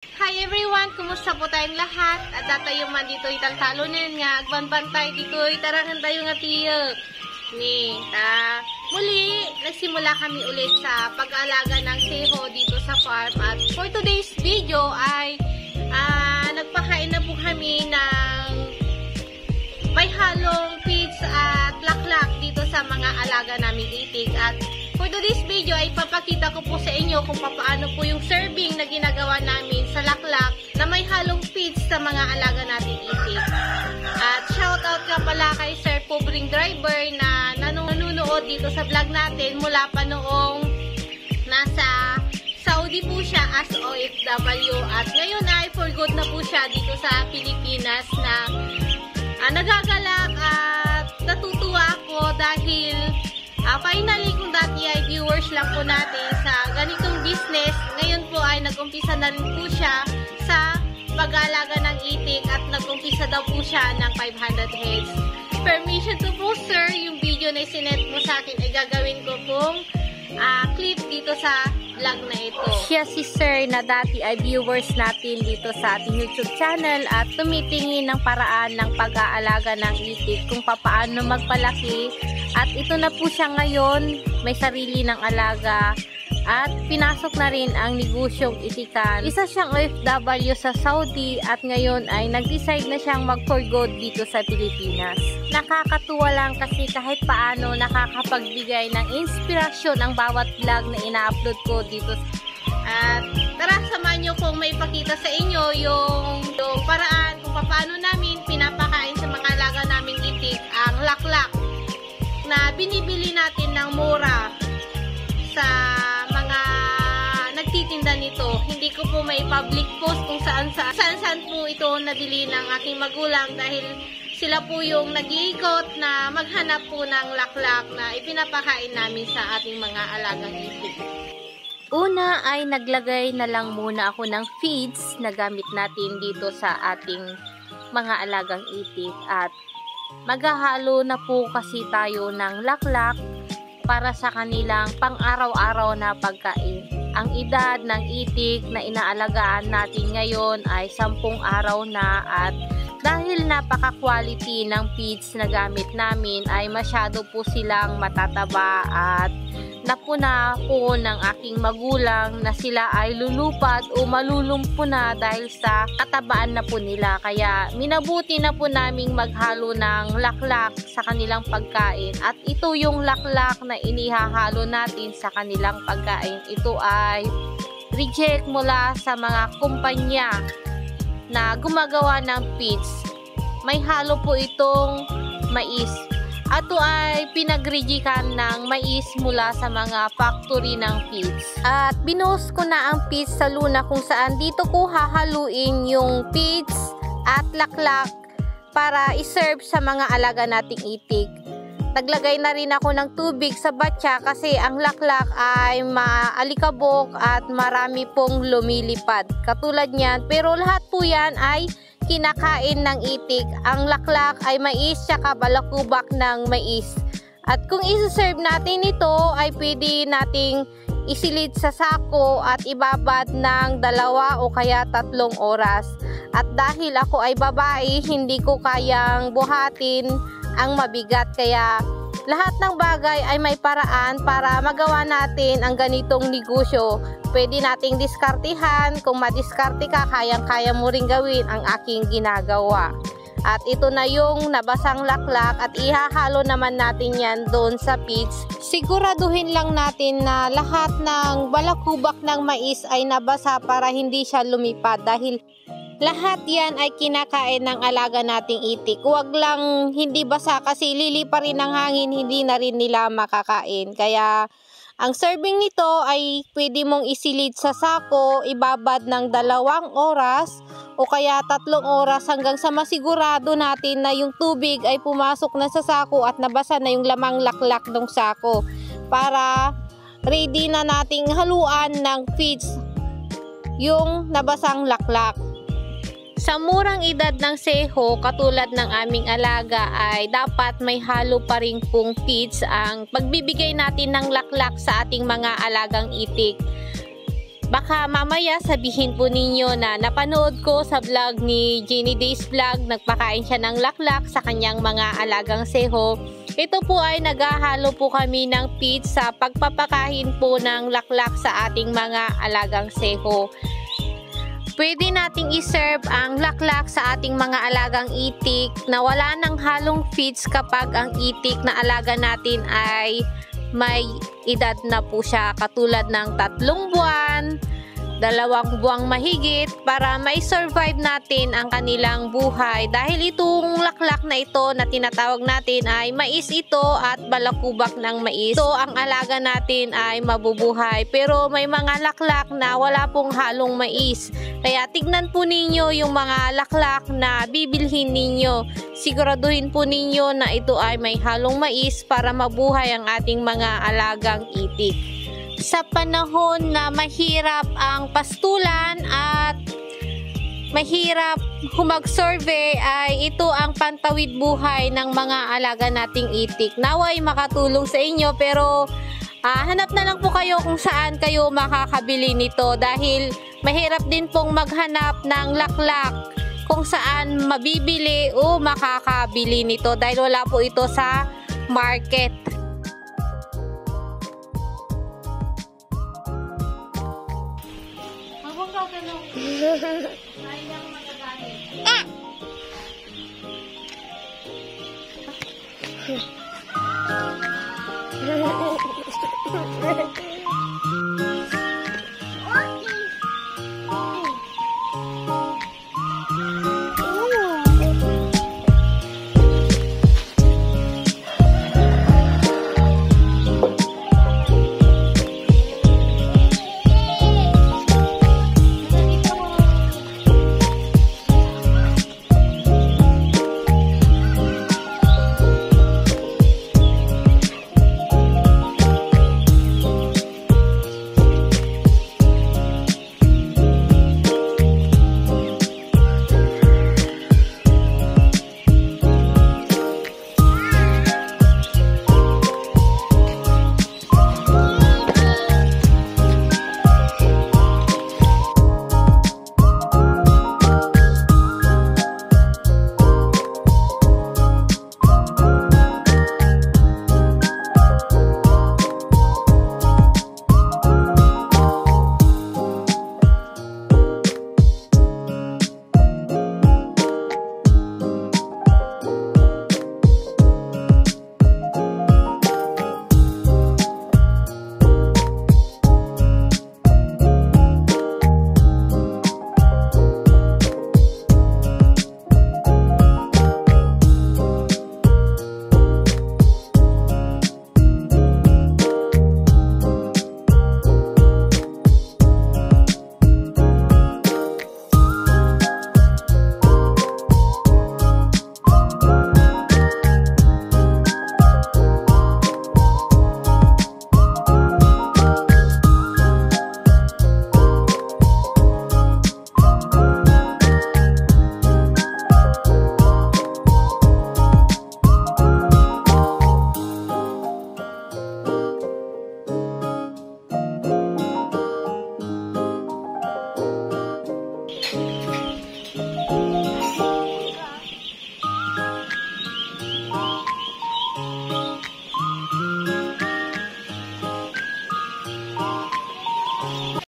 Hi everyone! Kumusta po tayong lahat? At datayo man dito italtalunin nga agbanbantay dito itarangan tayo nga tiyo. Muli, nagsimula kami ulit sa pag-aalaga ng seho dito sa farm. At for today's video ay nagpakain na po kami ng may halong feeds at laklak dito sa mga alaga namin itik. At for today's video ay papakita ko po sa inyo kung paano po yung serving na ginagawa namin sa laklak na may halong feeds sa mga alaga natin itik. At shoutout ka pala kay Sir Pobring Driver na nanonood dito sa vlog natin mula pa noong nasa Saudi po siya as OFW. At ngayon ay for good na po siya dito sa Pilipinas na nagagalak at natutuwa ako dahil finally, kung dati ay viewers lang po natin sa ganitong business, ngayon po ay nag-umpisa na rin po siya sa pag-aalaga ng itik at nag-umpisa daw po siya ng 500 heads. Permission to po, sir, yung video na isinet mo sa akin ay gagawin ko pong clip dito sa vlog na ito. Siya si sir na dati ay viewers natin dito sa ating YouTube channel at tumitingin ng paraan ng pag-aalaga ng itik kung paano magpalaki. At ito na po siya ngayon, may sarili ng alaga at pinasok na rin ang negosyong itikan. Isa siyang OFW sa Saudi at ngayon ay nag-decide na siyang mag-for good dito sa Pilipinas. Nakakatuwa lang kasi kahit paano nakakapagbigay ng inspirasyon ang bawat vlog na ina-upload ko dito. At tara, samahan nyo kung may pakita sa inyo yung paraan kung paano namin pinapakain sa mga alaga naming itik ang laklak na binibili natin ng mura sa mga nagtitinda nito. Hindi ko po may public post kung saan po ito nabili ng aking magulang dahil sila po yung nag-iikot na maghanap po ng laklak na ipinapakain namin sa ating mga alagang itik. Una ay naglagay na lang muna ako ng feeds na gamit natin dito sa ating mga alagang itik at maghahalo na po kasi tayo ng laklak para sa kanilang pang-araw-araw na pagkain. Ang edad ng itik na inaalagaan natin ngayon ay 10 araw na at dahil napaka-quality ng feeds na gamit namin ay masyado po silang matataba at napuna po ng aking magulang na sila ay lulupad o malulumpo na dahil sa katabaan na po nila. Kaya minabuti na po naming maghalo ng laklak sa kanilang pagkain. At ito yung laklak na inihahalo natin sa kanilang pagkain. Ito ay reject mula sa mga kumpanya na gumagawa ng feeds. May halo po itong mais. Ito ay pinagrejikan ng mais mula sa mga factory ng feeds. At binuhos ko na ang feeds sa luna kung saan dito ko hahaluin yung feeds at laklak para iserve sa mga alaga nating itik. Naglagay na rin ako ng tubig sa batya kasi ang laklak ay maalikabok at marami pong lumilipad. Katulad niyan, pero lahat po yan ay kinakain ng itik. Ang laklak ay mais tsaka balakubak ng mais. At kung isi-serve natin ito ay pwede nating isilid sa sako at ibabad ng 2 o kaya 3 oras. At dahil ako ay babae, hindi ko kayang buhatin ang mabigat, kaya lahat ng bagay ay may paraan para magawa natin ang ganitong negosyo. Pwede nating diskartihan, kung madiskarte ka, kayang-kaya mo ring gawin ang aking ginagawa. At ito na yung nabasang laklak at ihahalo naman natin yan doon sa feeds. Siguraduhin lang natin na lahat ng balakubak ng mais ay nabasa para hindi siya lumipad dahil lahat yan ay kinakain ng alaga nating itik. Huwag lang hindi basa kasi lilipa rin ng hangin, hindi na rin nila makakain. Kaya ang serving nito ay pwede mong isilid sa sako, ibabad ng 2 oras o kaya 3 oras hanggang sa masigurado natin na yung tubig ay pumasok na sa sako at nabasa na yung lamang laklak ng sako para ready na nating haluan ng feeds yung nabasang laklak. Sa murang edad ng seho, katulad ng aming alaga, ay dapat may halo pa rin pong feeds ang pagbibigay natin ng laklak sa ating mga alagang itik. Baka mamaya sabihin po ninyo na napanood ko sa vlog ni Jenny Days Vlog, nagpakain siya ng laklak sa kanyang mga alagang seho. Ito po ay naghahalo po kami ng feed sa pagpapakain po ng laklak sa ating mga alagang seho. Pwede nating iserve ang laklak sa ating mga alagang itik na wala ng halong feeds kapag ang itik na alaga natin ay may edad na po siya, katulad ng 3 buwan, 2 buwang mahigit, para mai-survive natin ang kanilang buhay. Dahil itong laklak na ito na tinatawag natin ay mais ito at balakubak ng mais. So ang alaga natin ay mabubuhay. Pero may mga laklak na wala pong halong mais. Kaya tignan po ninyo yung mga laklak na bibilhin ninyo. Siguraduhin po ninyo na ito ay may halong mais para mabuhay ang ating mga alagang itik. Sa panahon na mahirap ang pastulan at mahirap humag-survey, ay ito ang pantawid buhay ng mga alaga nating itik. Naway makatulong sa inyo, pero hanap na lang po kayo kung saan kayo makakabili nito, dahil mahirap din pong maghanap ng laklak kung saan mabibili o makakabili nito, dahil wala po ito sa market. Habang gaganong, ay lang magagalit.